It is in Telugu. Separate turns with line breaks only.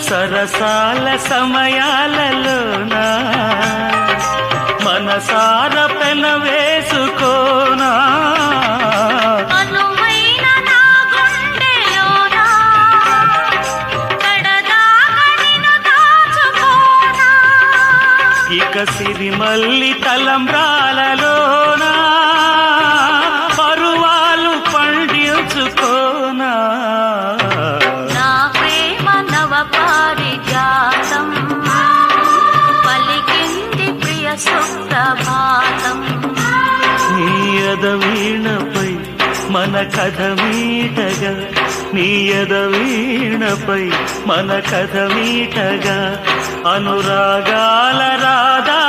సరసాల సమయాలలోనా మనసార పెన వేసుకోనా ఇక సిరిమల్లి తలంబ్రాలలోనా పరువాలు పండించుకోనా
నా ప్రేమ నవ పారిజాతం పలికింది ప్రియ సుప్రభాతం
నీ ఎదవీణపై మన కథ మీటగా నీ ఎదవీణపై మన కథ మీటగా అనురాగాల రాధా